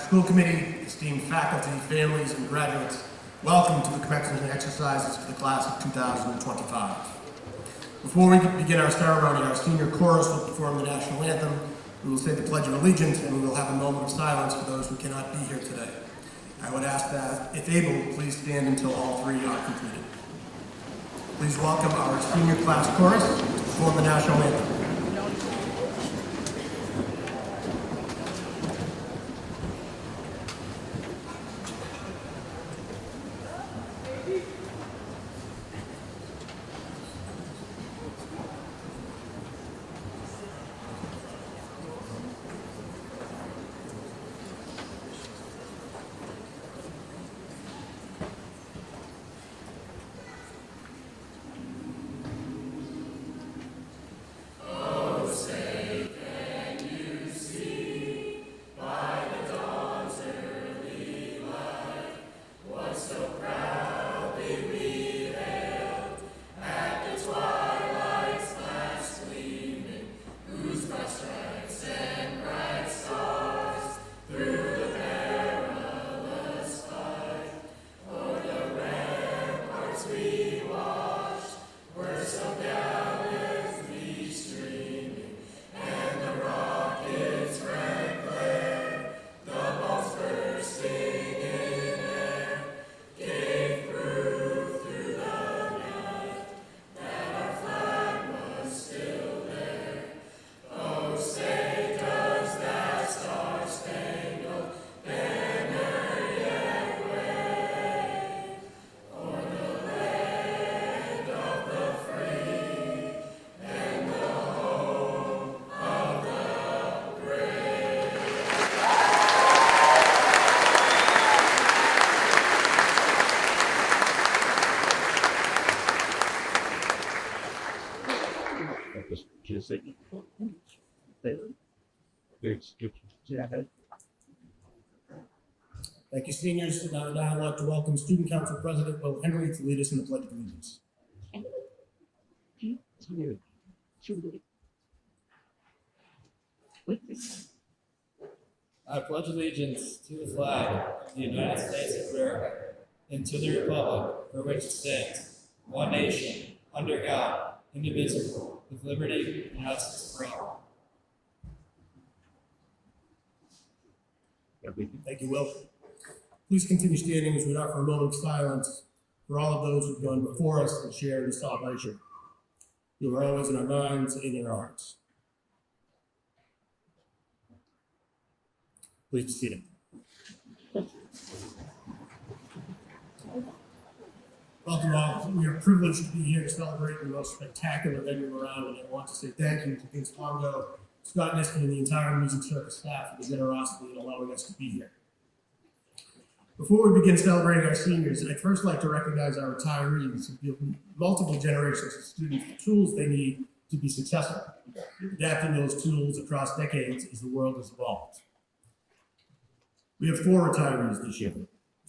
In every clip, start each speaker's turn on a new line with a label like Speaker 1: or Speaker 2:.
Speaker 1: school committee, esteemed faculty, families, and graduates, welcome to the commencement exercises for the class of 2025. Before we begin our ceremony, our senior chorus will perform the national anthem. We will say the Pledge of Allegiance, and we will have a moment of silence for those who cannot be here today. I would ask that, if able, please stand until all three are completed. Please welcome our senior class chorus to perform the national anthem. Thank you, seniors. And I would now like to welcome Student Council President Will Henry to lead us in the Pledge of Allegiance.
Speaker 2: I pledge allegiance to the flag of the United States of America and to the republic for which it stands, one nation, under God, indivisible, with liberty and justice for all.
Speaker 1: Thank you, Will. Please continue standing as we offer a moment of silence for all of those who've gone before us and share this celebration. You are always in our minds and in our hearts. Please be seated. Welcome all. We are privileged to be here to celebrate the most spectacular venue around, and I want to say thank you to Vince Longo, Scott Niskin, and the entire Music Circus staff for the generosity in allowing us to be here. Before we begin celebrating our seniors, I'd first like to recognize our retirees who've given multiple generations of students the tools they need to be successful, adapting those tools across decades as the world has evolved. We have 4 retirees this year,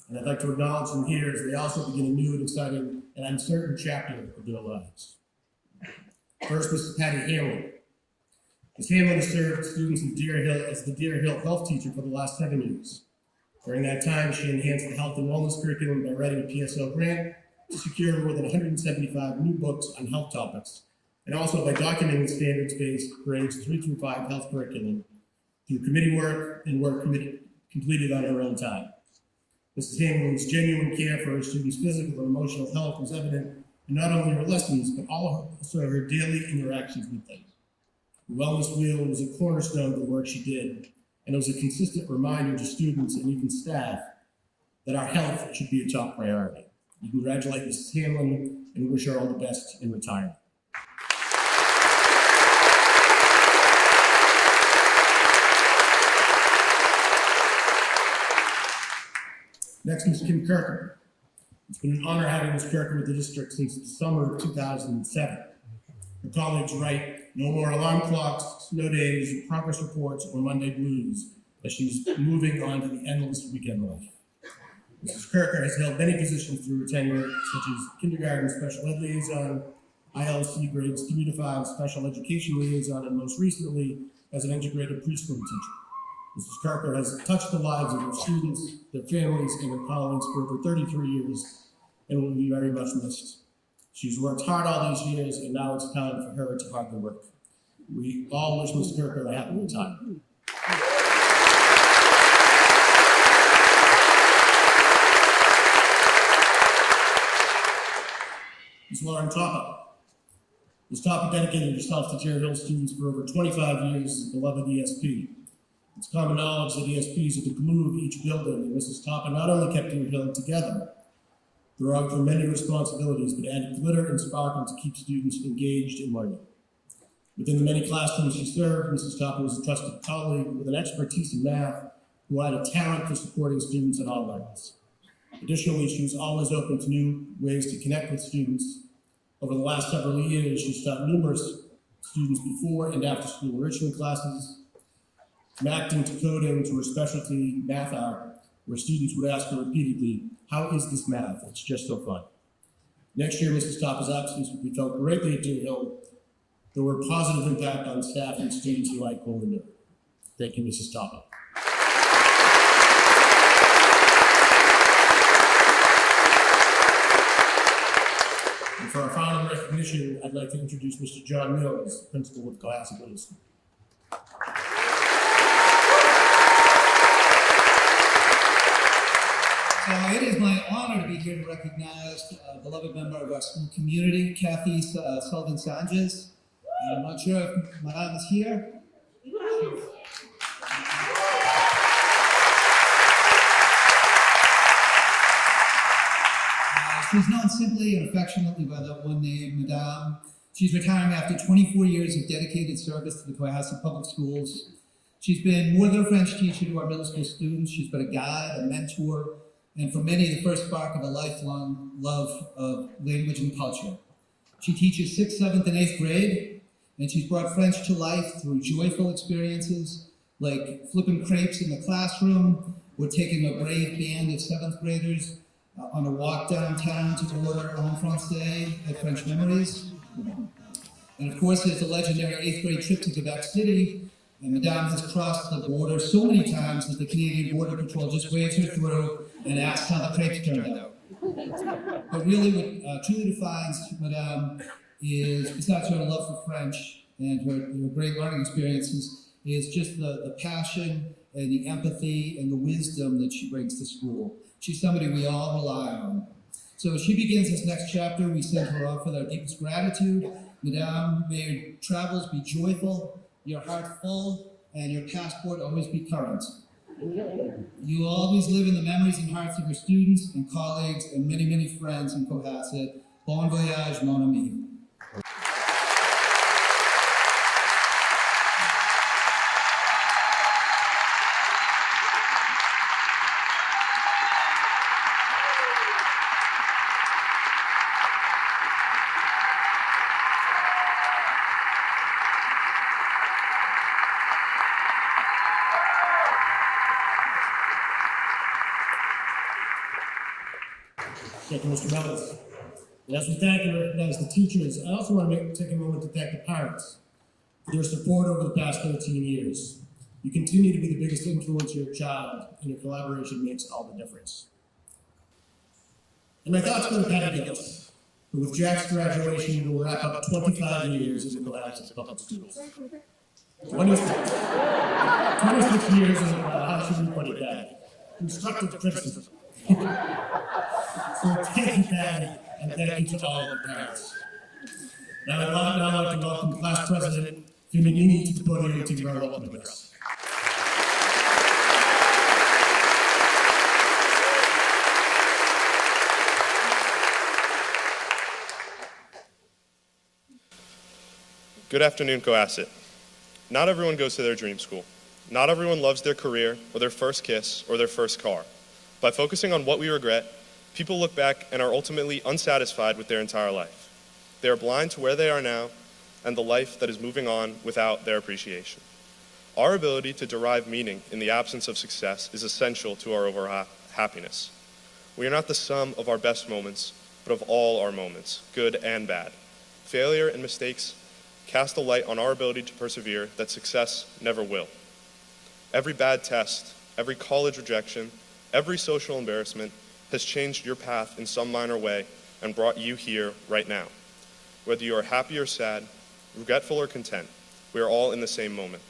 Speaker 1: and I'd like to acknowledge them here as they also begin a new and exciting and uncertain chapter of their lives. First, Mrs. Patty Hamlin. Ms. Hamlin has served students in Deer Hill as the Deer Hill health teacher for the last 7 years. During that time, she enhanced the health and wellness curriculum by writing a PSO grant to secure more than 175 new books on health topics, and also by documenting the standards-based grades 3 through 5 health curriculum through committee work and work completed on her own time. Mrs. Hamlin's genuine care for her students' physical and emotional health was evident in not only her lessons, but also her daily interactions with them. The Wellness Wheel was a cornerstone of the work she did, and it was a consistent reminder to students and even staff that our health should be a top priority. We congratulate Mrs. Hamlin and wish her all the best in retirement. Next, Ms. Kim Kirker. It's been an honor having Ms. Kirker with the district since the summer of 2007. Her colleagues write no more alarm clocks, snow days, progress reports, or Monday blues as she's moving on to the endless weekend life. Mrs. Kirker has held many positions through her tenure, such as kindergarten special ed liaison, ILC grades 3 to 5 special education liaison, and most recently as an integrated preschool teacher. Mrs. Carter has touched the lives of her students, their families, and their colleagues for over 33 years and will be very much missed. She's worked hard all these years, and now it's time for her to hug the work. We all wish Mrs. Carter a happy retirement. Ms. Lauren Toppa. Ms. Toppa dedicated herself to Cherry Hill students for over 25 years as a beloved ESP. It's common knowledge that ESPs are the glue of each building, and Mrs. Toppa not only kept Cherry Hill together throughout her many responsibilities, but added glitter and sparkle to keep students engaged in learning. Within the many classrooms she served, Mrs. Toppa was a trusted colleague with an expertise in math who had a talent for supporting students at all levels. Additionally, she was always open to new ways to connect with students. Over the last several years, she's taught numerous students before and after school enrichment classes, from acting to coding to her specialty math art, where students would ask her repeatedly, "How is this math? It's just so fun." Next year, Mrs. Toppa's absence would be felt greatly at Deer Hill. There were a positive impact on staff and students alike will endure. Thank you, Mrs. Toppa. And for our final recognition, I'd like to introduce Mr. John Mills, principal of Cohasset Middle School.
Speaker 3: It is my honor to be here to recognize a beloved member of our school community, Kathy Sullivan Sanchez. I'm not sure if Madame is here. She's known simply and affectionately by that one name, Madame. She's retiring after 24 years of dedicated service to the Cohasset Public Schools. She's been more than a French teacher to our middle school students. She's been a guide, a mentor, and for many, the first spark of a lifelong love of language and culture. She teaches 6th, 7th, and 8th grade, and she's brought French to life through joyful experiences like flipping crepes in the classroom or taking a brave band of 7th graders on a walk downtown to order en français at French Memories. And of course, there's the legendary 8th grade trip to Quebec City, and Madame has crossed the border so many times that the Canadian Border Patrol just waves her through and asks how the crepes turned out. But really what truly defines Madame is, besides her love for French and her great learning experiences, is just the passion and the empathy and the wisdom that she brings to school. She's somebody we all rely on. So as she begins this next chapter, we send her off with our deepest gratitude. Madame, may your travels be joyful, your heart full, and your passport always be current. You will always live in the memories and hearts of your students and colleagues and many, many friends in Cohasset. Bon voyage, mon ami.
Speaker 1: Thank you, Mr. Mellons. And as we thank and recognize the teachers, I also want to take a moment to thank the parents for their support over the past 13 years. You continue to be the biggest influence of your child, and your collaboration makes all the difference. And my thoughts go to Patty Gillis, who with Jack's graduation will wrap up 25 years in the Cohasset Public Schools. 26 years of, how should we put it, constructive criticism. So thank you, Patty, and thank you to all of the parents. Now I'd like to welcome Class President Fiminini to the podium to give our welcome address.
Speaker 4: Good afternoon, Cohasset. Not everyone goes to their dream school. Not everyone loves their career or their first kiss or their first car. By focusing on what we regret, people look back and are ultimately unsatisfied with their entire life. They are blind to where they are now and the life that is moving on without their appreciation. Our ability to derive meaning in the absence of success is essential to our overall happiness. We are not the sum of our best moments, but of all our moments, good and bad. Failure and mistakes cast a light on our ability to persevere that success never will. Every bad test, every college rejection, every social embarrassment has changed your path in some minor way and brought you here right now. Whether you are happy or sad, regretful or content, we are all in the same moment.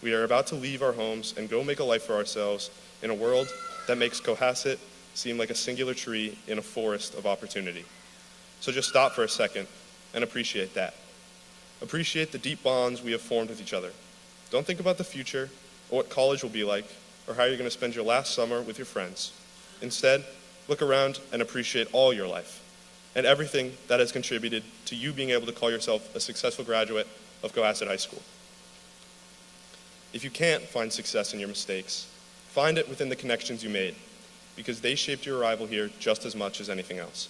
Speaker 4: We are about to leave our homes and go make a life for ourselves in a world that makes Cohasset seem like a singular tree in a forest of opportunity. So just stop for a second and appreciate that. Appreciate the deep bonds we have formed with each other. Don't think about the future or what college will be like or how you're going to spend your last summer with your friends. Instead, look around and appreciate all your life and everything that has contributed to you being able to call yourself a successful graduate of Cohasset High School. If you can't find success in your mistakes, find it within the connections you made, because they shaped your arrival here just as much as anything else.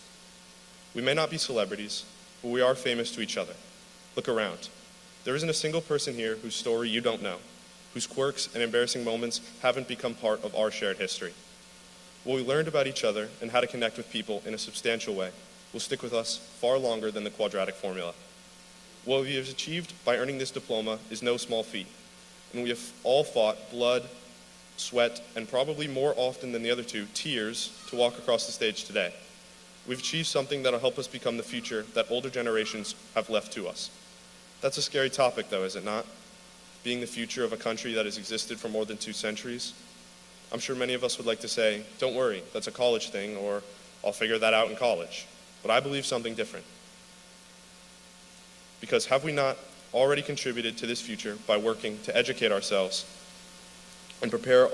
Speaker 4: We may not be celebrities, but we are famous to each other. Look around. There isn't a single person here whose story you don't know, whose quirks and embarrassing moments haven't become part of our shared history. What we learned about each other and how to connect with people in a substantial way will stick with us far longer than the quadratic formula. What we have achieved by earning this diploma is no small feat, and we have all fought blood, sweat, and probably more often than the other two, tears, to walk across the stage today. We've achieved something that'll help us become the future that older generations have left to us. That's a scary topic, though, is it not? Being the future of a country that has existed for more than 2 centuries. I'm sure many of us would like to say, don't worry, that's a college thing, or I'll figure that out in college. But I believe something different. Because have we not already contributed to this future by working to educate ourselves and prepare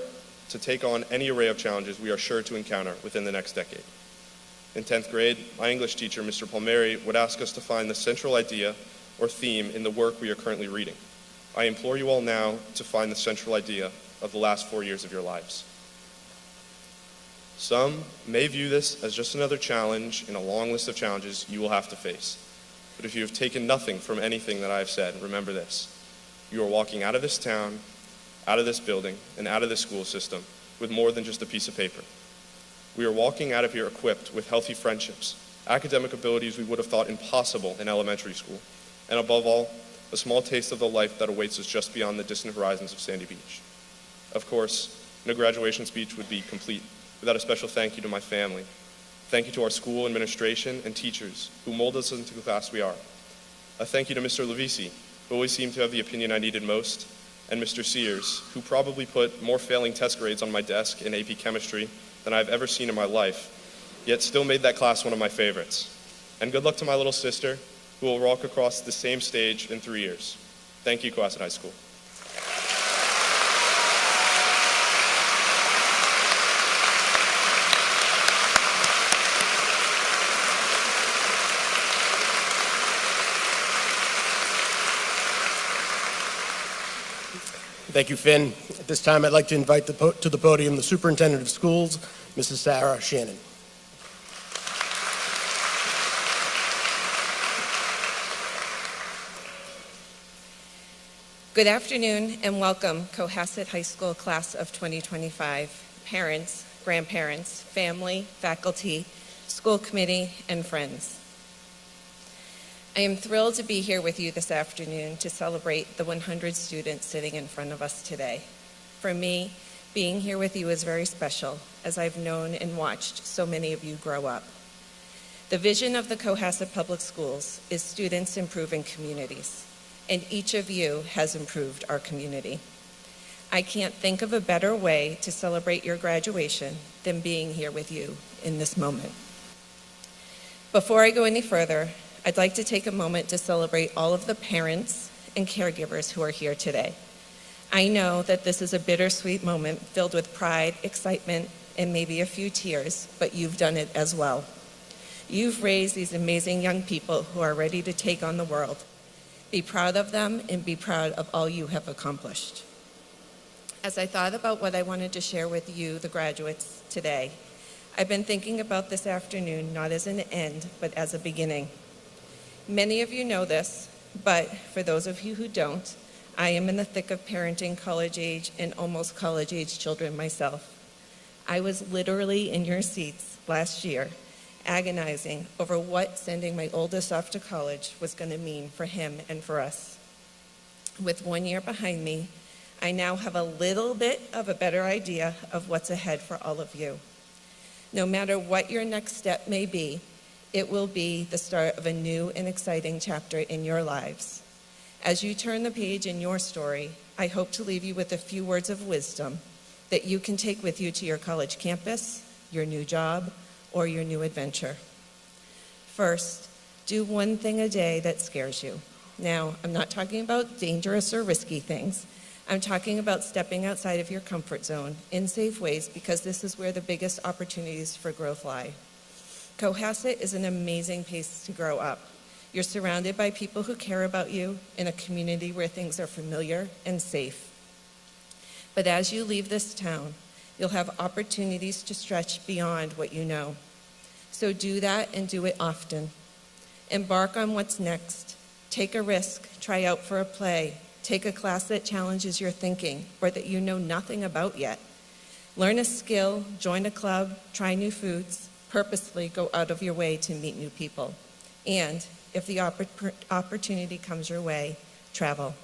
Speaker 4: to take on any array of challenges we are sure to encounter within the next decade? In 10th grade, my English teacher, Mr. Palmieri, would ask us to find the central idea or theme in the work we are currently reading. I implore you all now to find the central idea of the last 4 years of your lives. Some may view this as just another challenge in a long list of challenges you will have to face. But if you have taken nothing from anything that I have said, remember this. You are walking out of this town, out of this building, and out of this school system with more than just a piece of paper. We are walking out of here equipped with healthy friendships, academic abilities we would have thought impossible in elementary school, and above all, a small taste of the life that awaits us just beyond the distant horizons of Sandy Beach. Of course, no graduation speech would be complete without a special thank you to my family. Thank you to our school administration and teachers who mold us into the class we are. A thank you to Mr. Levisi, who always seemed to have the opinion I needed most, and Mr. Sears, who probably put more failing test grades on my desk in AP chemistry than I've ever seen in my life, yet still made that class one of my favorites. And good luck to my little sister, who will walk across the same stage in 3 years. Thank you, Cohasset High School.
Speaker 5: Thank you, Finn. At this time, I'd like to invite to the podium the Superintendent of Schools, Mrs. Sarah Shannon.
Speaker 6: Good afternoon and welcome, Cohasset High School Class of 2025, parents, grandparents, family, faculty, school committee, and friends. I am thrilled to be here with you this afternoon to celebrate the 100 students sitting in front of us today. For me, being here with you is very special, as I've known and watched so many of you grow up. The vision of the Cohasset Public Schools is students improving communities, and each of you has improved our community. I can't think of a better way to celebrate your graduation than being here with you in this moment. Before I go any further, I'd like to take a moment to celebrate all of the parents and caregivers who are here today. I know that this is a bittersweet moment filled with pride, excitement, and maybe a few tears, but you've done it as well. You've raised these amazing young people who are ready to take on the world. Be proud of them and be proud of all you have accomplished. As I thought about what I wanted to share with you, the graduates, today, I've been thinking about this afternoon not as an end, but as a beginning. Many of you know this, but for those of you who don't, I am in the thick of parenting college-age and almost college-age children myself. I was literally in your seats last year, agonizing over what sending my oldest off to college was going to mean for him and for us. With 1 year behind me, I now have a little bit of a better idea of what's ahead for all of you. No matter what your next step may be, it will be the start of a new and exciting chapter in your lives. As you turn the page in your story, I hope to leave you with a few words of wisdom that you can take with you to your college campus, your new job, or your new adventure. First, do one thing a day that scares you. Now, I'm not talking about dangerous or risky things. I'm talking about stepping outside of your comfort zone in safe ways, because this is where the biggest opportunities for growth lie. Cohasset is an amazing place to grow up. You're surrounded by people who care about you in a community where things are familiar and safe. But as you leave this town, you'll have opportunities to stretch beyond what you know. So do that and do it often. Embark on what's next. Take a risk, try out for a play, take a class that challenges your thinking or that you know nothing about yet. Learn a skill, join a club, try new foods, purposely go out of your way to meet new people. And if the opportunity comes your way, travel.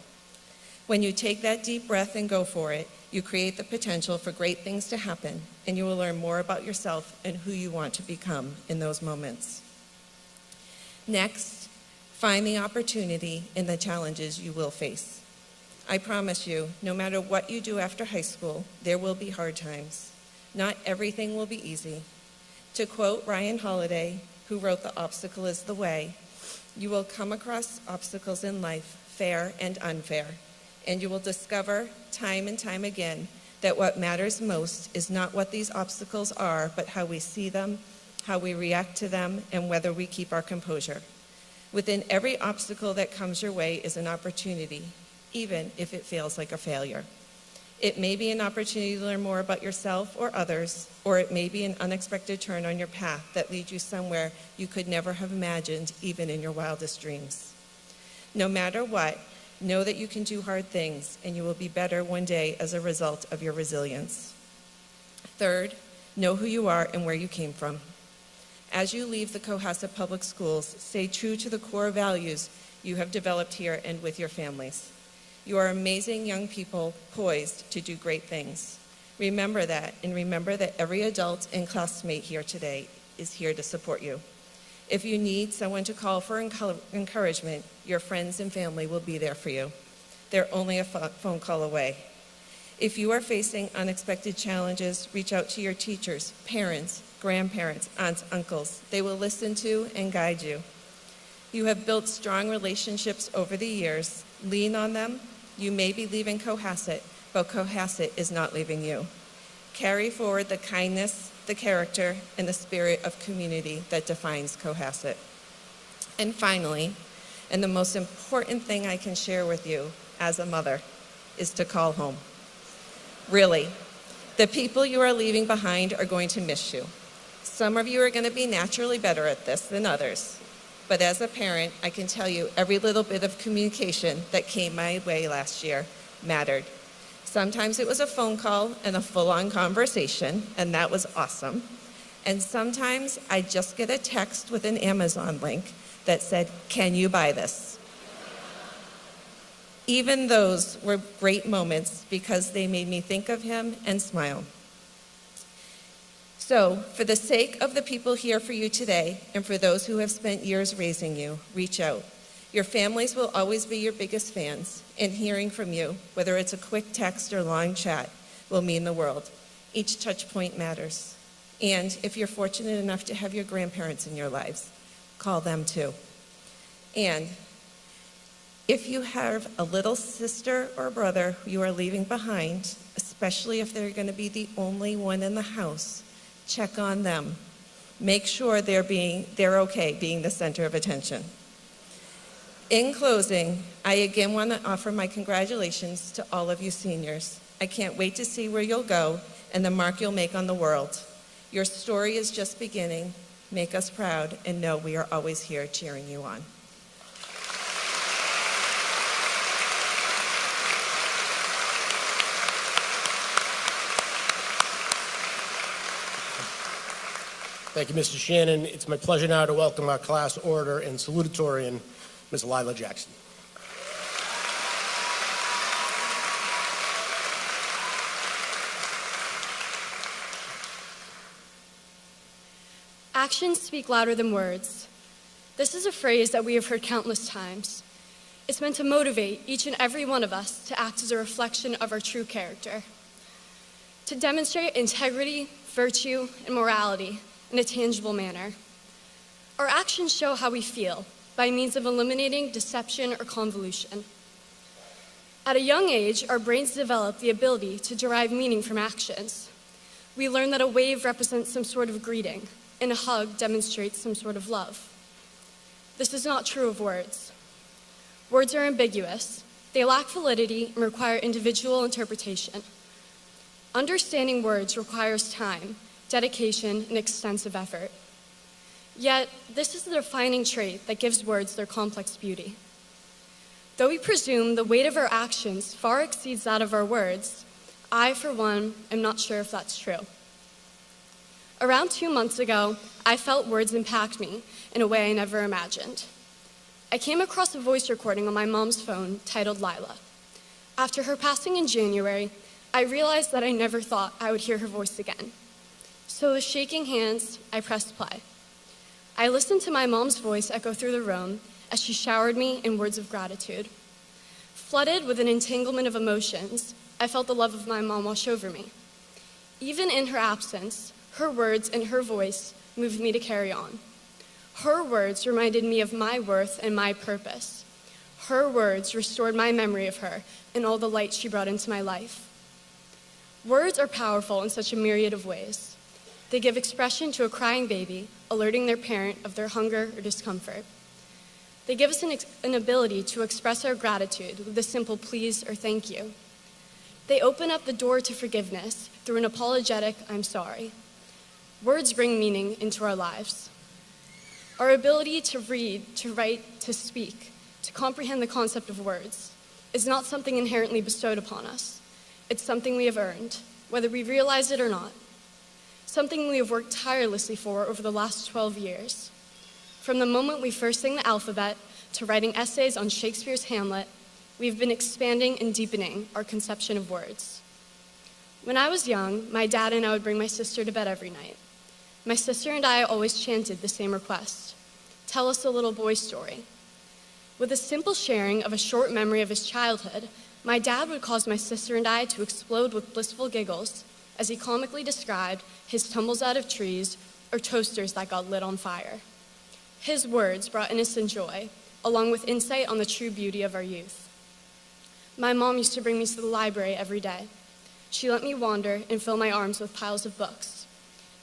Speaker 6: When you take that deep breath and go for it, you create the potential for great things to happen, and you will learn more about yourself and who you want to become in those moments. Next, find the opportunity in the challenges you will face. I promise you, no matter what you do after high school, there will be hard times. Not everything will be easy. To quote Ryan Holiday, who wrote "The Obstacle is the Way," you will come across obstacles in life, fair and unfair, and you will discover time and time again that what matters most is not what these obstacles are, but how we see them, how we react to them, and whether we keep our composure. Within every obstacle that comes your way is an opportunity, even if it feels like a failure. It may be an opportunity to learn more about yourself or others, or it may be an unexpected turn on your path that leads you somewhere you could never have imagined, even in your wildest dreams. No matter what, know that you can do hard things, and you will be better one day as a result of your resilience. Third, know who you are and where you came from. As you leave the Cohasset Public Schools, stay true to the core values you have developed here and with your families. You are amazing young people poised to do great things. Remember that, and remember that every adult and classmate here today is here to support you. If you need someone to call for encouragement, your friends and family will be there for you. They're only a phone call away. If you are facing unexpected challenges, reach out to your teachers, parents, grandparents, aunts, uncles. They will listen to and guide you. You have built strong relationships over the years. Lean on them. You may be leaving Cohasset, but Cohasset is not leaving you. Carry forward the kindness, the character, and the spirit of community that defines Cohasset. And finally, and the most important thing I can share with you as a mother, is to call home. Really, the people you are leaving behind are going to miss you. Some of you are going to be naturally better at this than others. But as a parent, I can tell you every little bit of communication that came my way last year mattered. Sometimes it was a phone call and a full-on conversation, and that was awesome. And sometimes I just get a text with an Amazon link that said, "Can you buy this?" Even those were great moments because they made me think of him and smile. So, for the sake of the people here for you today, and for those who have spent years raising you, reach out. Your families will always be your biggest fans, and hearing from you, whether it's a quick text or long chat, will mean the world. Each touch point matters. And if you're fortunate enough to have your grandparents in your lives, call them too. And if you have a little sister or brother who you are leaving behind, especially if they're going to be the only one in the house, check on them. Make sure they're okay being the center of attention. In closing, I again want to offer my congratulations to all of you seniors. I can't wait to see where you'll go and the mark you'll make on the world. Your story is just beginning. Make us proud, and know we are always here cheering you on.
Speaker 5: Thank you, Mr. Shannon. It's my pleasure now to welcome our class orator and salutatorian, Ms. Lila Jackson.
Speaker 7: Actions speak louder than words. This is a phrase that we have heard countless times. It's meant to motivate each and every one of us to act as a reflection of our true character, to demonstrate integrity, virtue, and morality in a tangible manner. Our actions show how we feel by means of eliminating deception or convolution. At a young age, our brains develop the ability to derive meaning from actions. We learn that a wave represents some sort of greeting, and a hug demonstrates some sort of love. This is not true of words. Words are ambiguous. They lack validity and require individual interpretation. Understanding words requires time, dedication, and extensive effort. Yet, this is the defining trait that gives words their complex beauty. Though we presume the weight of our actions far exceeds that of our words, I, for one, am not sure if that's true. Around 2 months ago, I felt words impact me in a way I never imagined. I came across a voice recording on my mom's phone titled Lila. After her passing in January, I realized that I never thought I would hear her voice again. So with shaking hands, I pressed play. I listened to my mom's voice echo through the room as she showered me in words of gratitude. Flooded with an entanglement of emotions, I felt the love of my mom wash over me. Even in her absence, her words and her voice moved me to carry on. Her words reminded me of my worth and my purpose. Her words restored my memory of her and all the light she brought into my life. Words are powerful in such a myriad of ways. They give expression to a crying baby, alerting their parent of their hunger or discomfort. They give us an ability to express our gratitude with a simple please or thank you. They open up the door to forgiveness through an apologetic I'm sorry. Words bring meaning into our lives. Our ability to read, to write, to speak, to comprehend the concept of words is not something inherently bestowed upon us. It's something we have earned, whether we realize it or not. Something we have worked tirelessly for over the last 12 years. From the moment we first sang the alphabet to writing essays on Shakespeare's Hamlet, we've been expanding and deepening our conception of words. When I was young, my dad and I would bring my sister to bed every night. My sister and I always chanted the same request: tell us a little boy story. With a simple sharing of a short memory of his childhood, my dad would cause my sister and I to explode with blissful giggles as he comically described his tumbles out of trees or toasters that got lit on fire. His words brought innocent joy, along with insight on the true beauty of our youth. My mom used to bring me to the library every day. She let me wander and fill my arms with piles of books.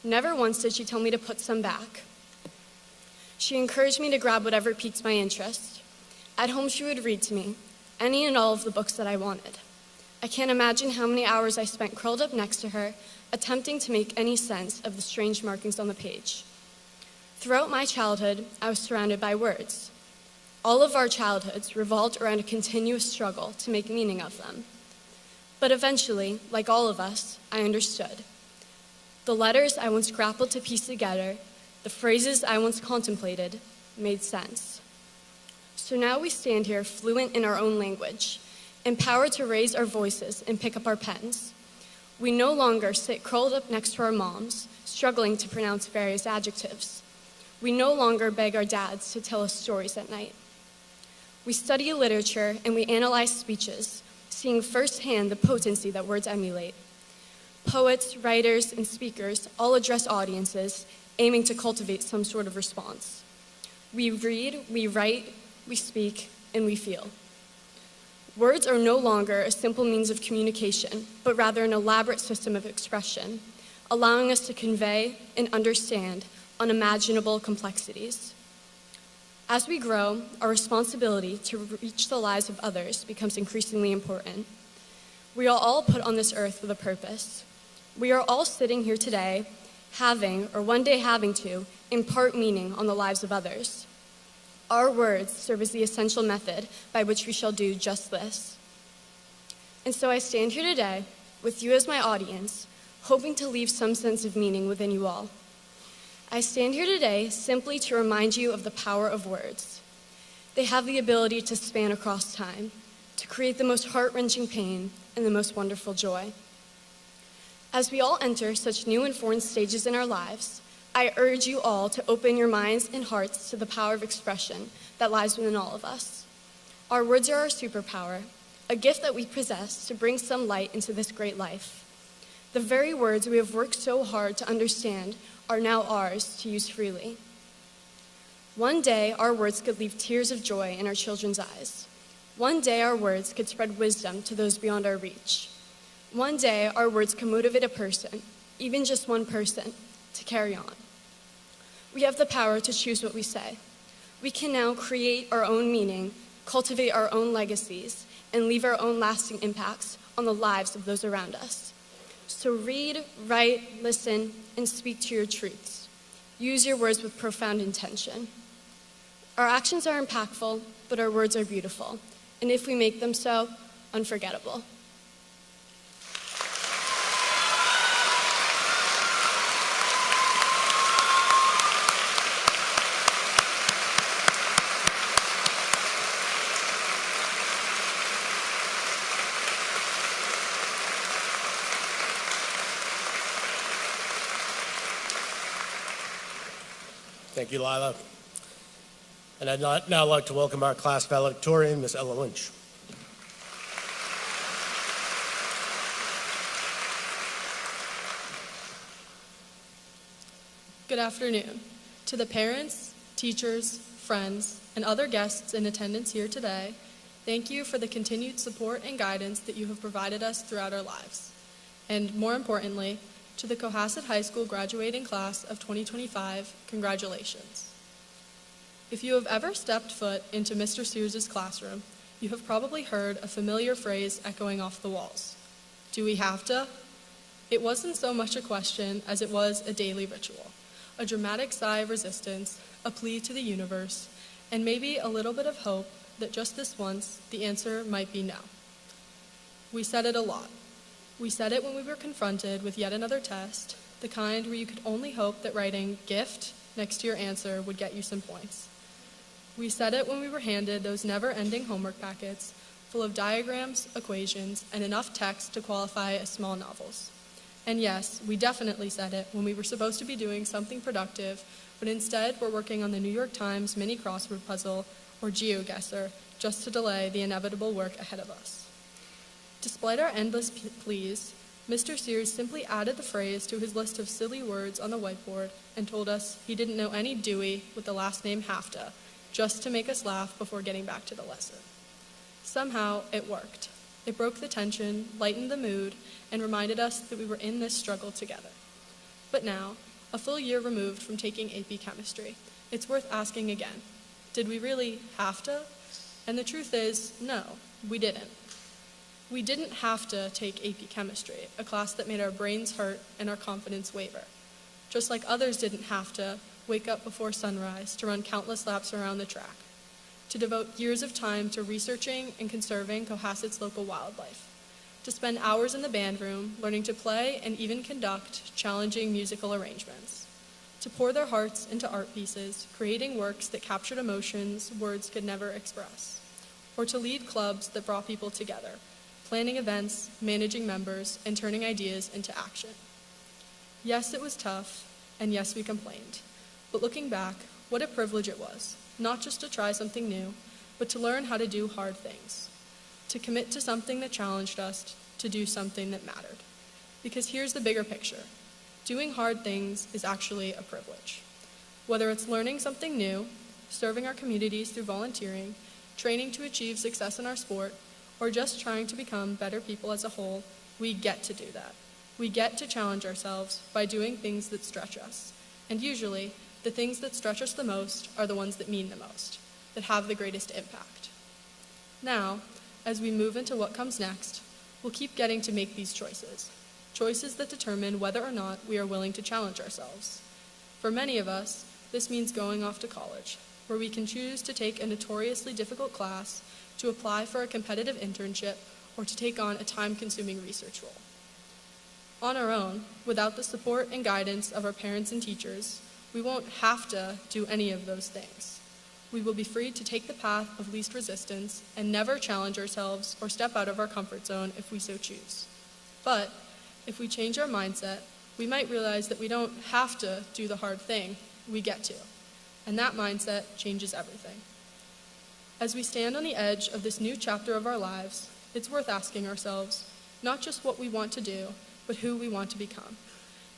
Speaker 7: Never once did she tell me to put some back. She encouraged me to grab whatever piqued my interest. At home, she would read to me any and all of the books that I wanted. I can't imagine how many hours I spent curled up next to her, attempting to make any sense of the strange markings on the page. Throughout my childhood, I was surrounded by words. All of our childhoods revolved around a continuous struggle to make meaning of them. But eventually, like all of us, I understood. The letters I once grappled to piece together, the phrases I once contemplated, made sense. So now we stand here fluent in our own language, empowered to raise our voices and pick up our pens. We no longer sit curled up next to our moms, struggling to pronounce various adjectives. We no longer beg our dads to tell us stories at night. We study literature and we analyze speeches, seeing firsthand the potency that words emulate. Poets, writers, and speakers all address audiences, aiming to cultivate some sort of response. We read, we write, we speak, and we feel. Words are no longer a simple means of communication, but rather an elaborate system of expression, allowing us to convey and understand unimaginable complexities. As we grow, our responsibility to reach the lives of others becomes increasingly important. We are all put on this earth with a purpose. We are all sitting here today having, or one day having to, impart meaning on the lives of others. Our words serve as the essential method by which we shall do just this. And so I stand here today, with you as my audience, hoping to leave some sense of meaning within you all. I stand here today simply to remind you of the power of words. They have the ability to span across time, to create the most heart-wrenching pain and the most wonderful joy. As we all enter such new and foreign stages in our lives, I urge you all to open your minds and hearts to the power of expression that lies within all of us. Our words are our superpower, a gift that we possess to bring some light into this great life. The very words we have worked so hard to understand are now ours to use freely. One day, our words could leave tears of joy in our children's eyes. One day, our words could spread wisdom to those beyond our reach. One day, our words can motivate a person, even just one person, to carry on. We have the power to choose what we say. We can now create our own meaning, cultivate our own legacies, and leave our own lasting impacts on the lives of those around us. So read, write, listen, and speak to your truths. Use your words with profound intention. Our actions are impactful, but our words are beautiful, and if we make them so, unforgettable.
Speaker 5: Thank you, Lila. And I'd now like to welcome our class valedictorian, Ms. Ella Lynch.
Speaker 8: Good afternoon. To the parents, teachers, friends, and other guests in attendance here today, thank you for the continued support and guidance that you have provided us throughout our lives. And more importantly, to the Cohasset High School graduating class of 2025, congratulations. If you have ever stepped foot into Mr. Sears' classroom, you have probably heard a familiar phrase echoing off the walls. Do we have to? It wasn't so much a question as it was a daily ritual, a dramatic sigh of resistance, a plea to the universe, and maybe a little bit of hope that just this once, the answer might be no. We said it a lot. We said it when we were confronted with yet another test, the kind where you could only hope that writing "gift" next to your answer would get you some points. We said it when we were handed those never-ending homework packets full of diagrams, equations, and enough text to qualify as small novels. And yes, we definitely said it when we were supposed to be doing something productive, but instead we're working on the New York Times mini crossword puzzle or GeoGuessr just to delay the inevitable work ahead of us. Despite our endless pleas, Mr. Sears simply added the phrase to his list of silly words on the whiteboard and told us he didn't know any Dewey with the last name Hafta, just to make us laugh before getting back to the lesson. Somehow, it worked. It broke the tension, lightened the mood, and reminded us that we were in this struggle together. But now, a full year removed from taking AP Chemistry, it's worth asking again, did we really have to? And the truth is, no, we didn't. We didn't have to take AP Chemistry, a class that made our brains hurt and our confidence waver. Just like others didn't have to wake up before sunrise to run countless laps around the track, to devote years of time to researching and conserving Cohasset's local wildlife, to spend hours in the band room learning to play and even conduct challenging musical arrangements, to pour their hearts into art pieces, creating works that captured emotions words could never express, or to lead clubs that brought people together, planning events, managing members, and turning ideas into action. Yes, it was tough, and yes, we complained. But looking back, what a privilege it was, not just to try something new, but to learn how to do hard things, to commit to something that challenged us, to do something that mattered. Because here's the bigger picture. Doing hard things is actually a privilege. Whether it's learning something new, serving our communities through volunteering, training to achieve success in our sport, or just trying to become better people as a whole, we get to do that. We get to challenge ourselves by doing things that stretch us. And usually, the things that stretch us the most are the ones that mean the most, that have the greatest impact. Now, as we move into what comes next, we'll keep getting to make these choices that determine whether or not we are willing to challenge ourselves. For many of us, this means going off to college, where we can choose to take a notoriously difficult class, to apply for a competitive internship, or to take on a time-consuming research role. On our own, without the support and guidance of our parents and teachers, we won't have to do any of those things. We will be free to take the path of least resistance and never challenge ourselves or step out of our comfort zone if we so choose. But if we change our mindset, we might realize that we don't have to do the hard thing, we get to. And that mindset changes everything. As we stand on the edge of this new chapter of our lives, it's worth asking ourselves not just what we want to do, but who we want to become.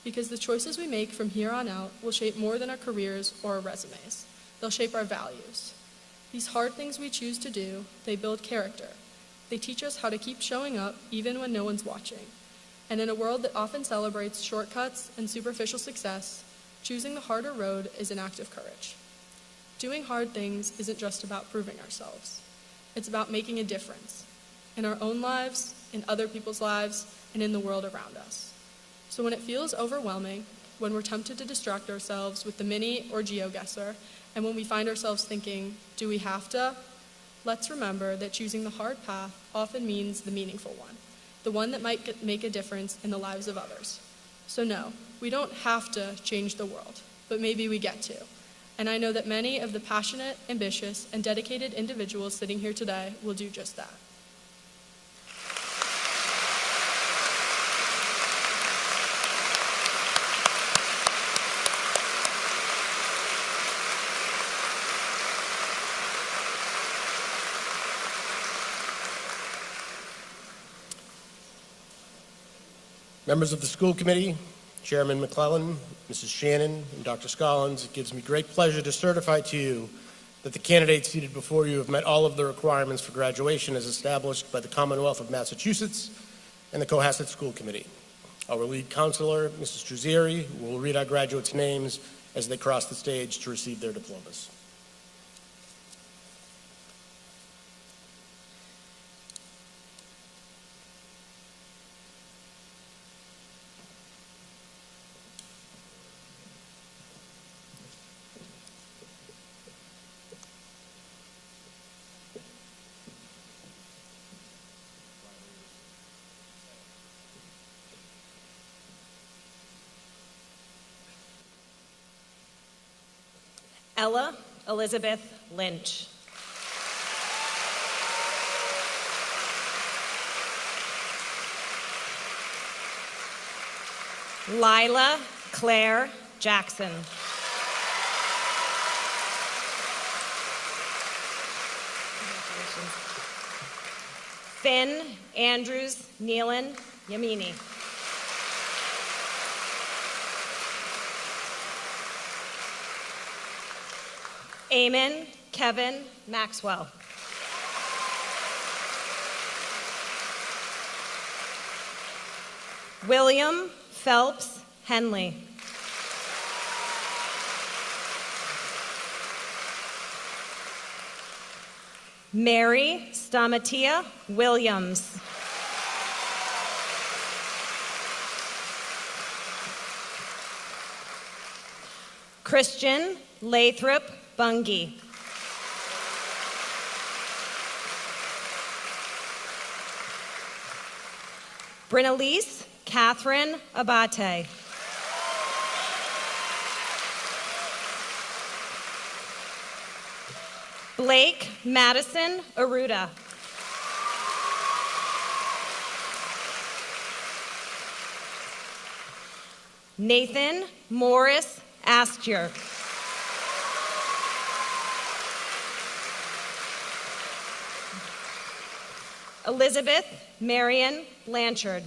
Speaker 8: Because the choices we make from here on out will shape more than our careers or our resumes. They'll shape our values. These hard things we choose to do, they build character. They teach us how to keep showing up even when no one's watching. And in a world that often celebrates shortcuts and superficial success, choosing the harder road is an act of courage. Doing hard things isn't just about proving ourselves. It's about making a difference in our own lives, in other people's lives, and in the world around us. So when it feels overwhelming, when we're tempted to distract ourselves with the mini or GeoGuessr, and when we find ourselves thinking, do we have to? Let's remember that choosing the hard path often means the meaningful one, the one that might make a difference in the lives of others. So no, we don't have to change the world, but maybe we get to. And I know that many of the passionate, ambitious, and dedicated individuals sitting here today will do just that.
Speaker 5: Members of the school committee, Chairman McClellan, Mrs. Shannon, and Dr. Scollins, it gives me great pleasure to certify to you that the candidates seated before you have met all of the requirements for graduation as established by the Commonwealth of Massachusetts and the Cohasset School Committee. Our lead counselor, Mrs. Truzieri, will read our graduates' names as they cross the stage to receive their diplomas.
Speaker 6: Ella Elizabeth Lynch. Lila Claire Jackson. Finn Andrews Nealon Yamini. Eamon Kevin Maxwell. William Phelps Henley. Mary Stamatia Williams. Christian Lathrop Bungie. Brynelise Catherine Abate. Blake Madison Aruda. Nathan Morris Astier. Elizabeth Marion Blanchard.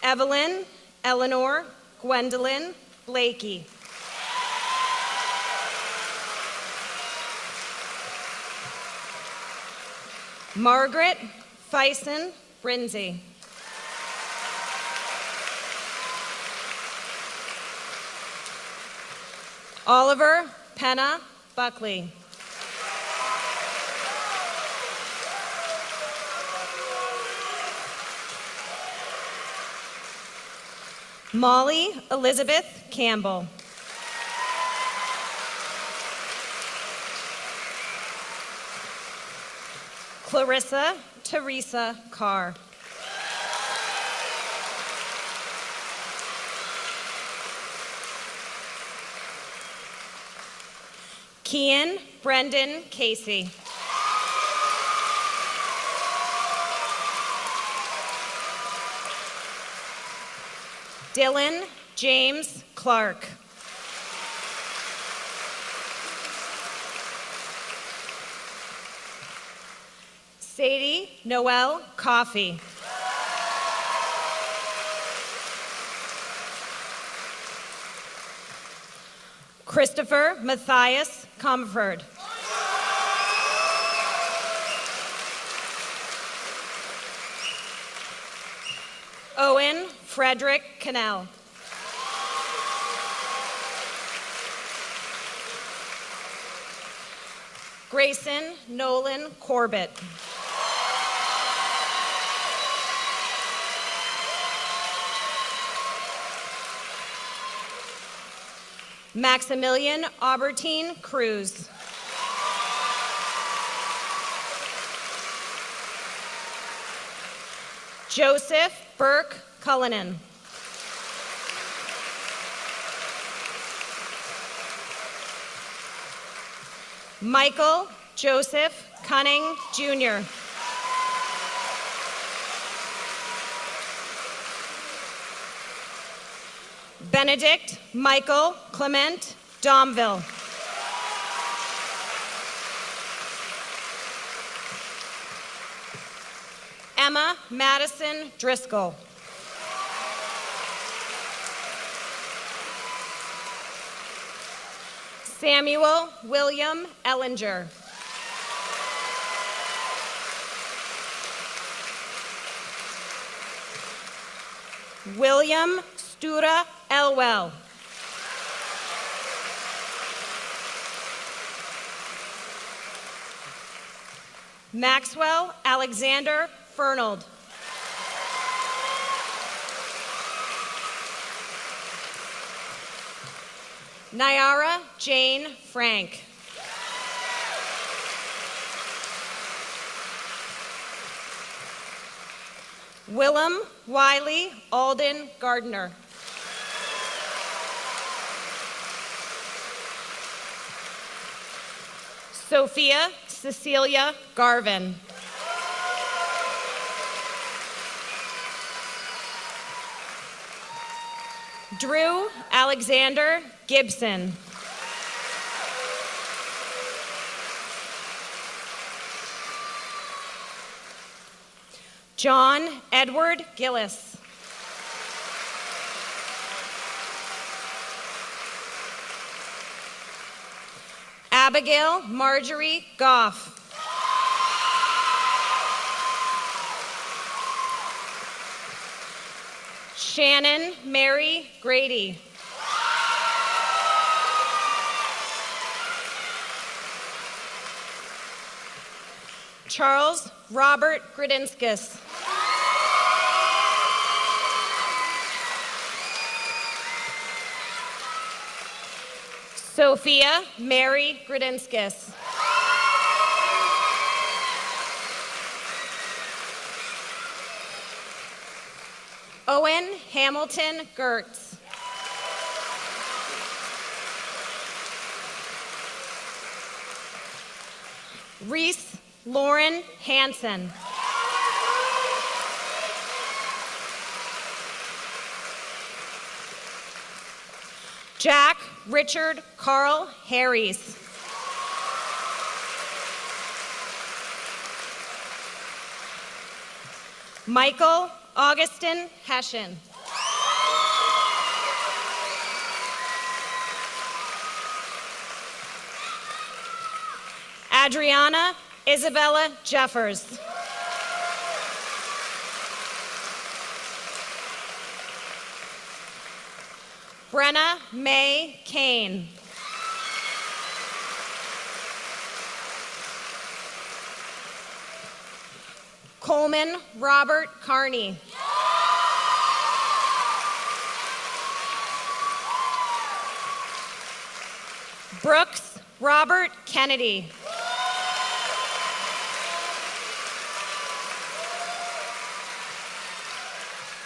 Speaker 6: Evelyn Eleanor Gwendolyn Blakey. Margaret Fison Brinzy. Oliver Penna Buckley. Molly Elizabeth Campbell. Clarissa Teresa Carr. Kian Brendan Casey.
Speaker 9: Dylan James Clark. Sadie Noel Coffey. Christopher Matthias Comford. Owen Frederick Cannell. Grayson Nolan Corbett. Maximilian Aubertine Cruz. Joseph Burke Cullinan. Michael Joseph Cunning, Jr. Benedict Michael Clement Domville. Emma Madison Driscoll. Samuel William Ellinger. William Stura Elwell. Maxwell Alexander Fernald. Nyara Jane Frank. Willem Wiley Alden Gardner. Sophia Cecilia Garvin. Drew Alexander Gibson. John Edward Gillis. Abigail Marjorie Goff. Shannon Mary Grady. Charles Robert Gradinskas. Sophia Mary Gradinskas. Owen Hamilton Gertz. Reese Lauren Hansen. Jack Richard Carl Harries. Michael Augustin Hessian. Adriana Isabella Jeffers. Brenna May Kane. Coleman Robert Carney. Brooks Robert Kennedy.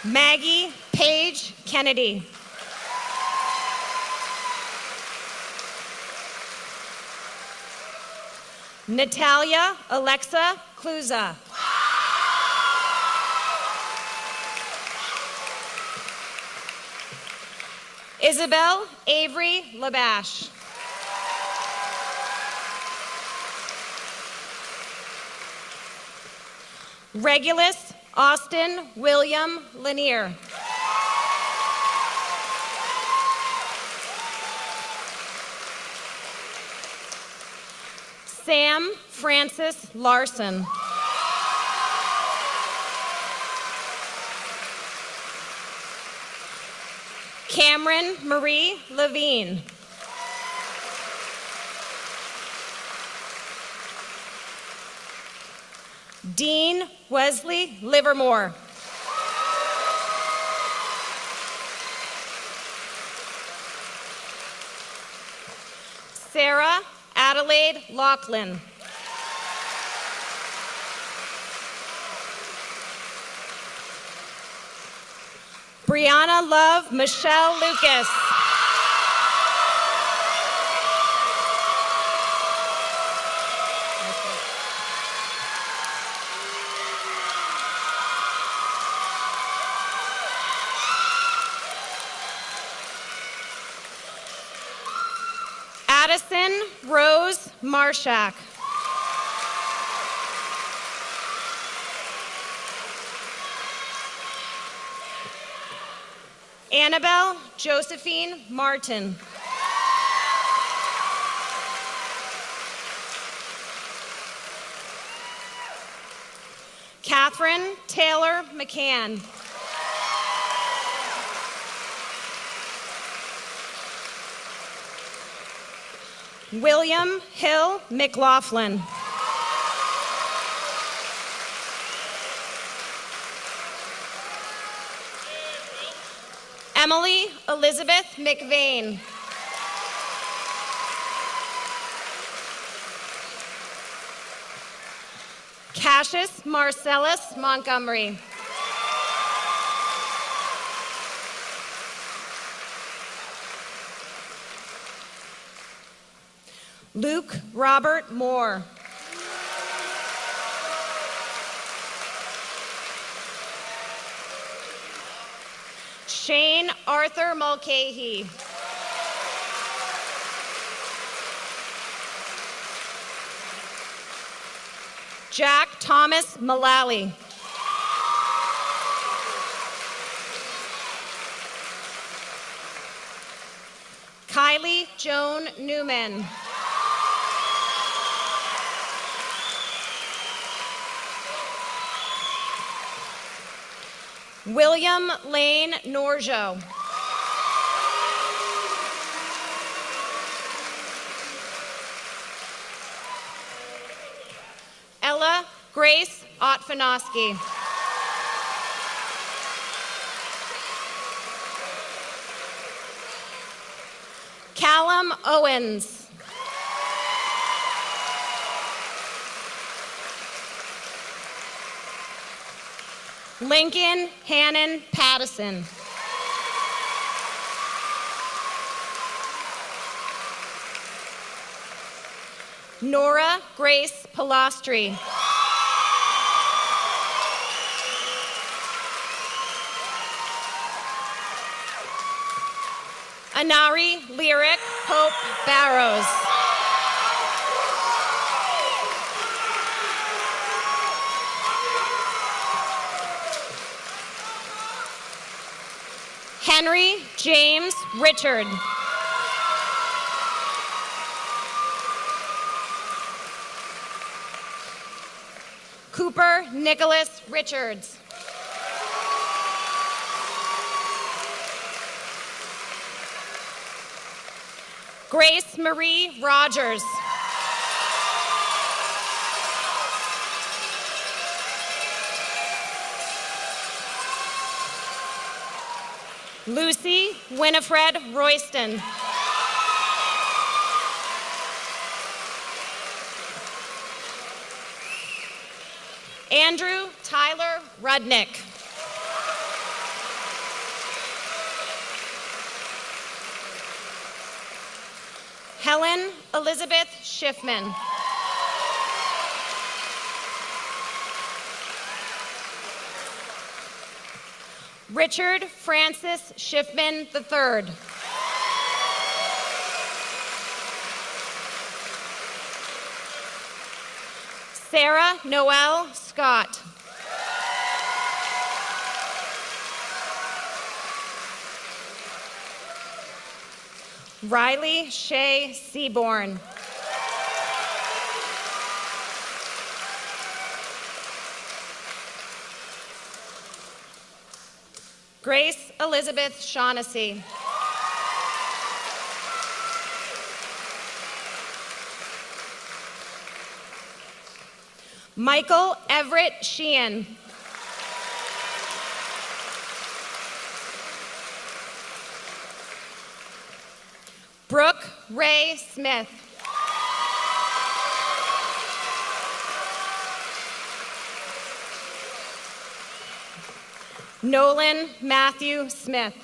Speaker 9: Maggie Paige Kennedy. Natalia Alexa Kluza. Isabel Avery Labash. Regulus Austin William Lanier. Sam Francis Larson. Cameron Marie Levine. Dean Wesley Livermore. Sarah Adelaide Laughlin. Brianna Love Michelle Lucas. Addison Rose Marshak. Annabelle Josephine Martin. Catherine Taylor McCann. William Hill McLaughlin. Emily Elizabeth McVeigh. Cassius Marcellus Montgomery. Luke Robert Moore. Shane Arthur Mulcahy. Jack Thomas Mullally. Kylie Joan Newman. William Lane Norjo. Ella Grace Otfanoski. Callum Owens. Lincoln Hannon Pattison. Nora Grace Pilastri. Anari Lyric Pope Barrows. Henry James Richard. Cooper Nicholas Richards. Grace Marie Rogers. Lucy Winifred Royston. Andrew Tyler Rudnick. Helen Elizabeth Schiffman. Richard Francis Schiffman III. Sarah Noel Scott. Riley Shea Seaborn. Grace Elizabeth Shaughnessy. Michael Everett Sheehan. Brooke Ray Smith. Nolan Matthew Smith.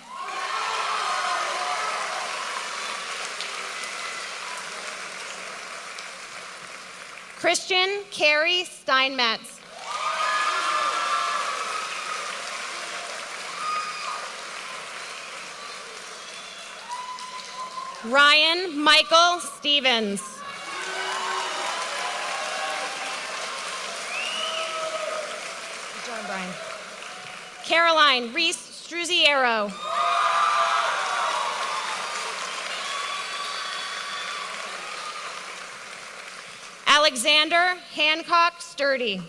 Speaker 9: Christian Carey Steinmetz. Ryan Michael Stevens. Good job, Brian. Caroline Reese Struziero. Alexander Hancock Sturdy.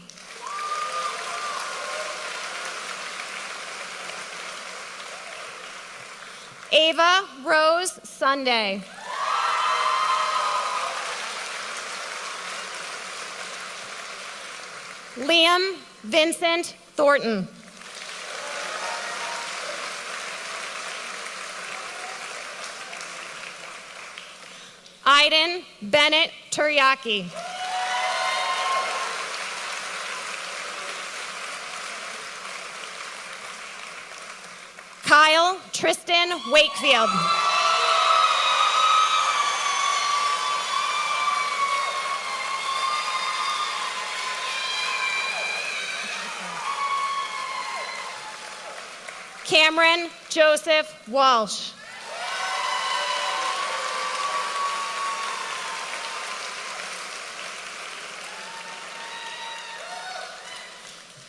Speaker 9: Ava Rose Sunday. Liam Vincent Thornton. Aiden Bennett Turyaki. Kyle Tristan Wakefield. Cameron Joseph Walsh.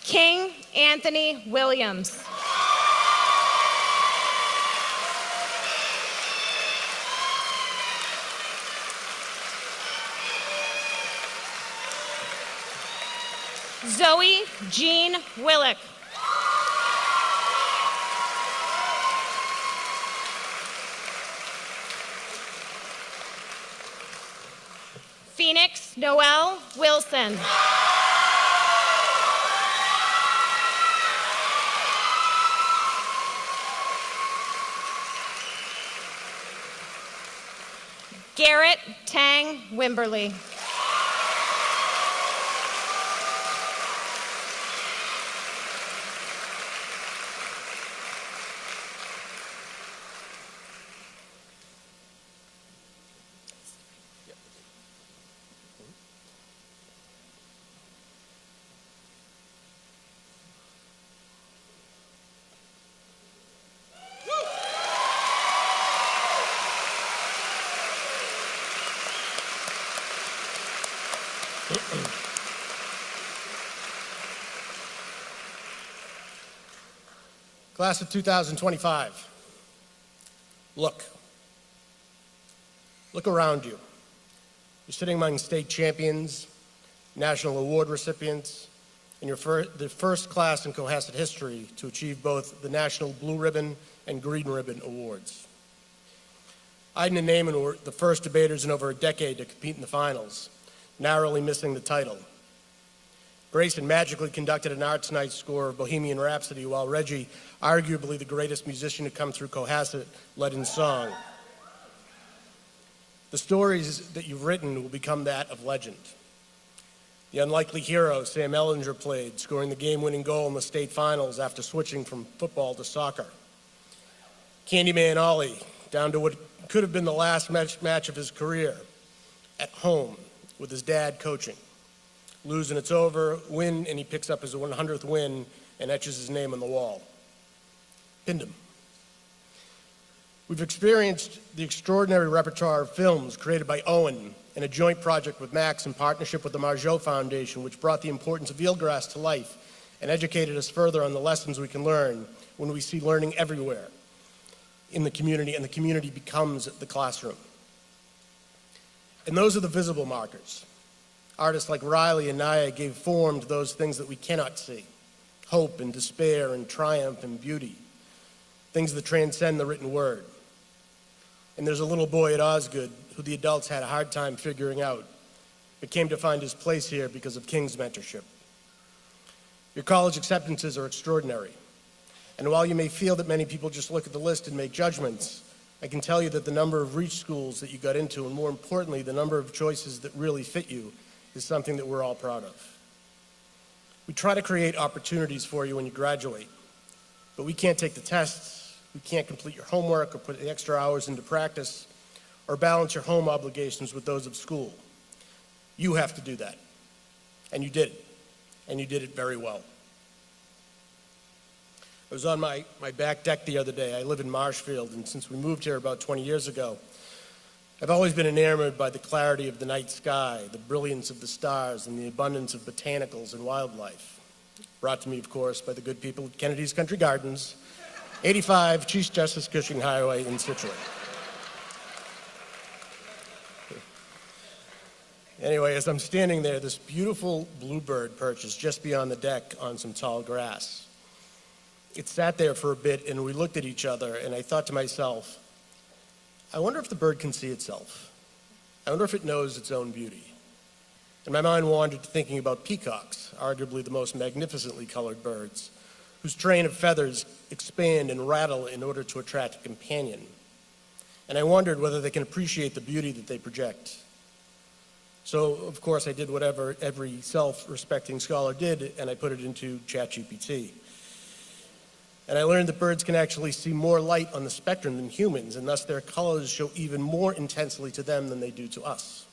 Speaker 9: King Anthony Williams. Zoe Jean Willick. Phoenix Noel Wilson. Garrett Tang Wimberly.
Speaker 5: Class of 2025, look. Look around you. You're sitting among state champions, national award recipients, and you're the first class in Cohasset history to achieve both the National Blue Ribbon and Green Ribbon Awards. Aiden and Naaman were the first debaters in over a decade to compete in the finals, narrowly missing the title. Grayson magically conducted an arts night score of Bohemian Rhapsody, while Reggie, arguably the greatest musician to come through Cohasset, led in song. The stories that you've written will become that of legend. The unlikely hero Sam Ellinger played, scoring the game-winning goal in the state finals after switching from football to soccer. Candyman Ollie, down to what could have been the last match of his career, at home with his dad coaching. Lose and it's over, win and he picks up his 100th win and etches his name on the wall. Pinned him. We've experienced the extraordinary repertoire of films created by Owen and a joint project with Max in partnership with the Margeau Foundation, which brought the importance of eelgrass to life and educated us further on the lessons we can learn when we see learning everywhere in the community, and the community becomes the classroom. And those are the visible markers. Artists like Riley and Naya gave form to those things that we cannot see: hope and despair and triumph and beauty, things that transcend the written word. And there's a little boy at Osgood who the adults had a hard time figuring out, but came to find his place here because of King's mentorship. Your college acceptances are extraordinary. And while you may feel that many people just look at the list and make judgments, I can tell you that the number of reach schools that you got into, and more importantly, the number of choices that really fit you, is something that we're all proud of. We try to create opportunities for you when you graduate, but we can't take the tests, we can't complete your homework or put the extra hours into practice, or balance your home obligations with those of school. You have to do that. And you did it. And you did it very well. I was on my back deck the other day. I live in Marshfield, and since we moved here about 20 years ago, I've always been enamored by the clarity of the night sky, the brilliance of the stars, and the abundance of botanicals and wildlife. Brought to me, of course, by the good people at Kennedy's Country Gardens, 85 Chief Justice Cushing Highway in Situate. Anyway, as I'm standing there, this beautiful bluebird perches just beyond the deck on some tall grass. It sat there for a bit, and we looked at each other, and I thought to myself, I wonder if the bird can see itself. I wonder if it knows its own beauty. And my mind wandered to thinking about peacocks, arguably the most magnificently colored birds, whose train of feathers expand and rattle in order to attract a companion. And I wondered whether they can appreciate the beauty that they project. So, of course, I did whatever every self-respecting scholar did, and I put it into ChatGPT. And I learned that birds can actually see more light on the spectrum than humans, and thus their colors show even more intensely to them than they do to us.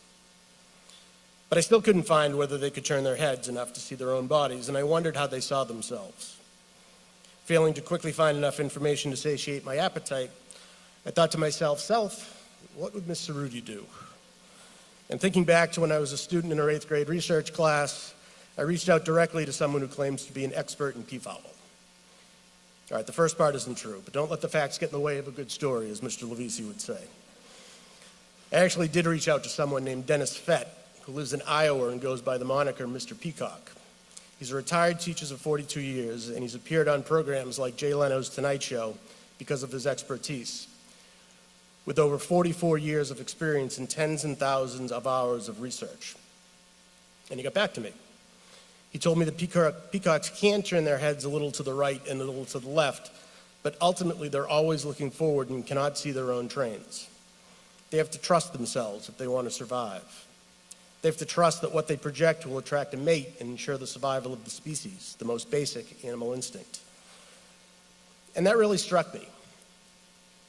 Speaker 5: But I still couldn't find whether they could turn their heads enough to see their own bodies, and I wondered how they saw themselves. Failing to quickly find enough information to satiate my appetite, I thought to myself, Self, what would Miss Cerruti do? And thinking back to when I was a student in her 8th grade research class, I reached out directly to someone who claims to be an expert in peafowl. All right, the first part isn't true, but don't let the facts get in the way of a good story, as Mr. Levisi would say. I actually did reach out to someone named Dennis Fett, who lives in Iowa and goes by the moniker Mr. Peacock. He's a retired teacher of 42 years, and he's appeared on programs like Jay Leno's Tonight Show because of his expertise, with over 44 years of experience and tens and thousands of hours of research. And he got back to me. He told me that peacocks can turn their heads a little to the right and a little to the left, but ultimately they're always looking forward and cannot see their own trains. They have to trust themselves if they want to survive. They have to trust that what they project will attract a mate and ensure the survival of the species, the most basic animal instinct. And that really struck me.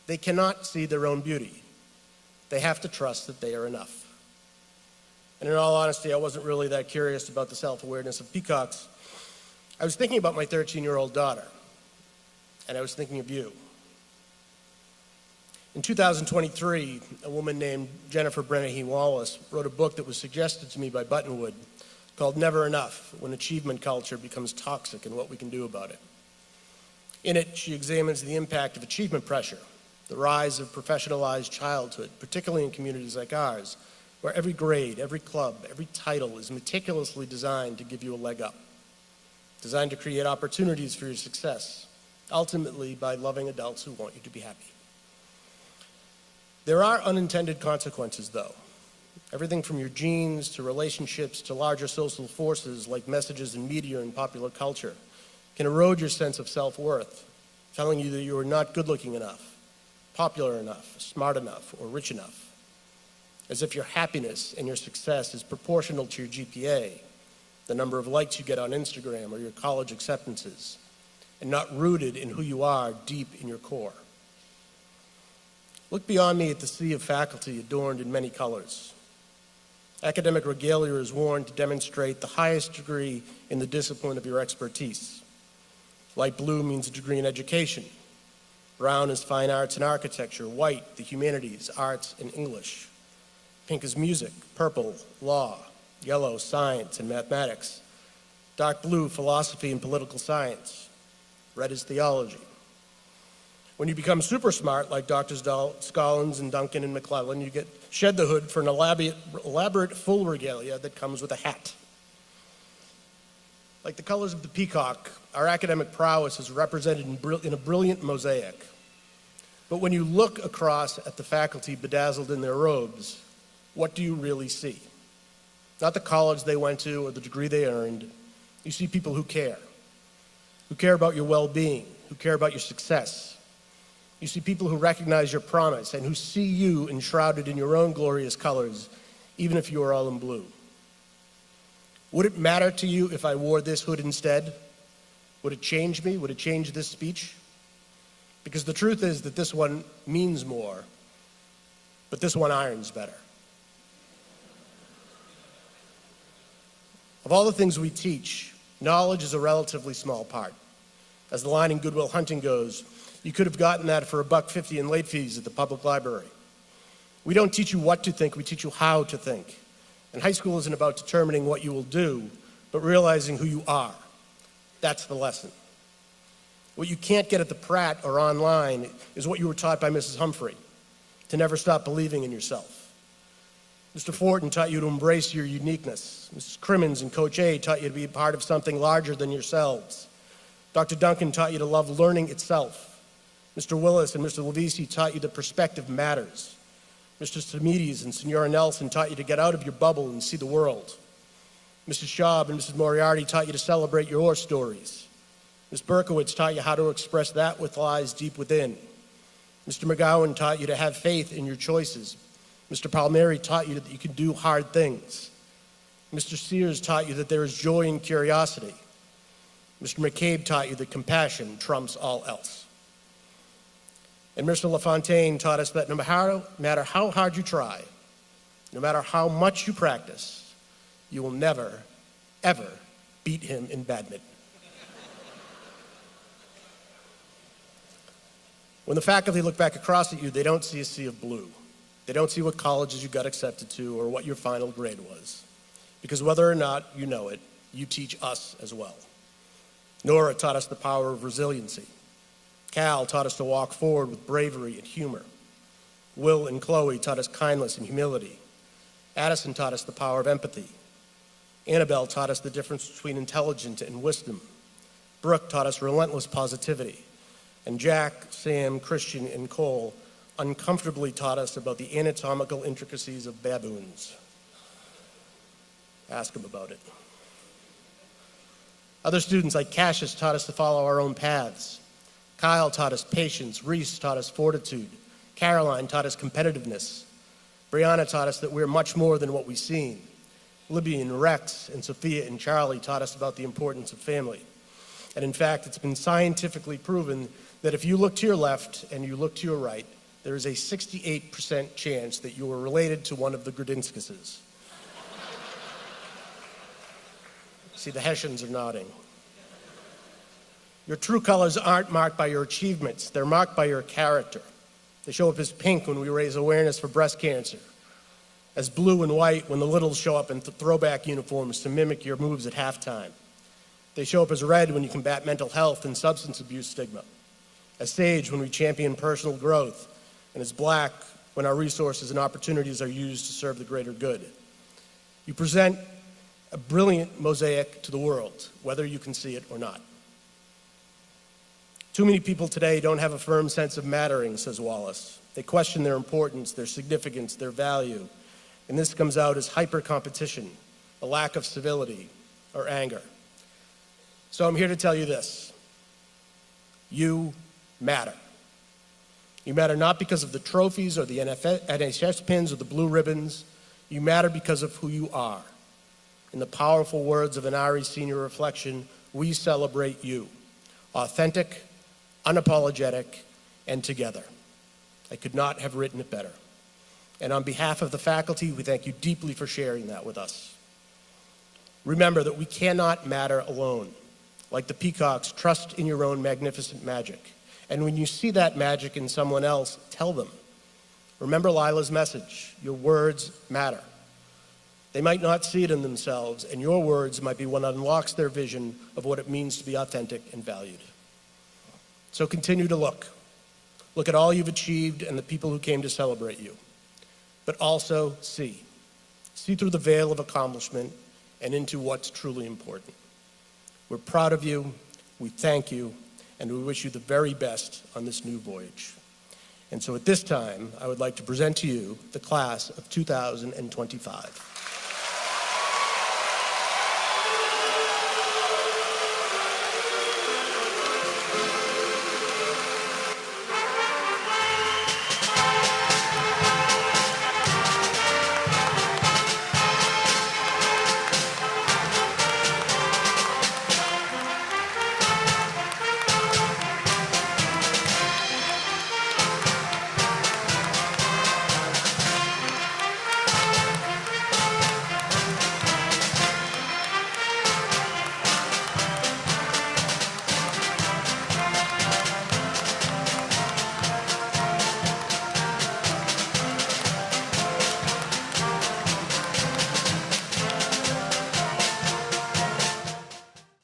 Speaker 5: They cannot see their own beauty. They have to trust that they are enough. And in all honesty, I wasn't really that curious about the self-awareness of peacocks. I was thinking about my 13-year-old daughter, and I was thinking of you. In 2023, a woman named Jennifer Brenahe Wallace wrote a book that was suggested to me by Buttonwood called Never Enough: When Achievement Culture Becomes Toxic and What We Can Do About It. In it, she examines the impact of achievement pressure, the rise of professionalized childhood, particularly in communities like ours, where every grade, every club, every title is meticulously designed to give you a leg up, designed to create opportunities for your success, ultimately by loving adults who want you to be happy. There are unintended consequences, though. Everything from your genes to relationships to larger social forces like messages in media and popular culture can erode your sense of self-worth, telling you that you are not good-looking enough, popular enough, smart enough, or rich enough. As if your happiness and your success is proportional to your GPA, the number of likes you get on Instagram or your college acceptances, and not rooted in who you are deep in your core. Look beyond me at the sea of faculty adorned in many colors. Academic regalia is worn to demonstrate the highest degree in the discipline of your expertise. Light blue means a degree in education. Brown is fine arts and architecture. White, the humanities, arts, and English. Pink is music, purple, law, yellow, science and mathematics, dark blue, philosophy and political science, red is theology. When you become super smart, like Drs. Scollins and Duncan and McClellan, you get shed the hood for an elaborate full regalia that comes with a hat. Like the colors of the peacock, our academic prowess is represented in a brilliant mosaic. But when you look across at the faculty bedazzled in their robes, what do you really see? Not the college they went to or the degree they earned. You see people who care about your well-being, who care about your success. You see people who recognize your promise and who see you enshrouded in your own glorious colors, even if you are all in blue. Would it matter to you if I wore this hood instead? Would it change me? Would it change this speech? Because the truth is that this one means more, but this one irons better. Of all the things we teach, knowledge is a relatively small part. As the line in Good Will Hunting goes, you could have gotten that for $1.50 in late fees at the public library. We don't teach you what to think, we teach you how to think. And high school isn't about determining what you will do, but realizing who you are. That's the lesson. What you can't get at the Pratt or online is what you were taught by Mrs. Humphrey, to never stop believing in yourself. Mr. Fortin taught you to embrace your uniqueness. Mrs. Crimmins and Coach A taught you to be a part of something larger than yourselves. Dr. Duncan taught you to love learning itself. Mr. Willis and Mr. Levisi taught you that perspective matters. Mr. Stamides and Senora Nelson taught you to get out of your bubble and see the world. Mrs. Schaub and Mrs. Moriarty taught you to celebrate your stories. Ms. Berkowitz taught you how to express that which lies deep within. Mr. McGowan taught you to have faith in your choices. Mr. Palmieri taught you that you can do hard things. Mr. Sears taught you that there is joy in curiosity. Mr. McCabe taught you that compassion trumps all else. And Mr. LaFontaine taught us that no matter how hard you try, no matter how much you practice, you will never, ever beat him in badminton. When the faculty look back across at you, they don't see a sea of blue. They don't see what colleges you got accepted to or what your final grade was. Because whether or not you know it, you teach us as well. Nora taught us the power of resiliency. Cal taught us to walk forward with bravery and humor. Will and Chloe taught us kindness and humility. Addison taught us the power of empathy. Annabelle taught us the difference between intelligence and wisdom. Brooke taught us relentless positivity. And Jack, Sam, Christian, and Cole uncomfortably taught us about the anatomical intricacies of baboons. Ask them about it. Other students like Cassius taught us to follow our own paths. Kyle taught us patience. Reese taught us fortitude. Caroline taught us competitiveness. Brianna taught us that we're much more than what we seem. Libby and Rex and Sophia and Charlie taught us about the importance of family. And in fact, it's been scientifically proven that if you look to your left and you look to your right, there is a 68% chance that you are related to one of the Grodinskises. See, the Hessians are nodding. Your true colors aren't marked by your achievements, they're marked by your character. They show up as pink when we raise awareness for breast cancer, as blue and white when the littles show up in throwback uniforms to mimic your moves at halftime. They show up as red when you combat mental health and substance abuse stigma, as sage when we champion personal growth, and as black when our resources and opportunities are used to serve the greater good. You present a brilliant mosaic to the world, whether you can see it or not. Too many people today don't have a firm sense of mattering, says Wallace. They question their importance, their significance, their value. And this comes out as hyper-competition, a lack of civility, or anger. So I'm here to tell you this. You matter. You matter not because of the trophies or the NHS pins or the blue ribbons. You matter because of who you are. In the powerful words of an Ari Senior reflection, we celebrate you. Authentic, unapologetic, and together. I could not have written it better. And on behalf of the faculty, we thank you deeply for sharing that with us. Remember that we cannot matter alone. Like the peacocks, trust in your own magnificent magic. And when you see that magic in someone else, tell them. Remember Lila's message. Your words matter. They might not see it in themselves, and your words might be what unlocks their vision of what it means to be authentic and valued. So continue to look. Look at all you've achieved and the people who came to celebrate you. But also see. See through the veil of accomplishment and into what's truly important. We're proud of you, we thank you, and we wish you the very best on this new voyage. And so at this time, I would like to present to you the class of 2025.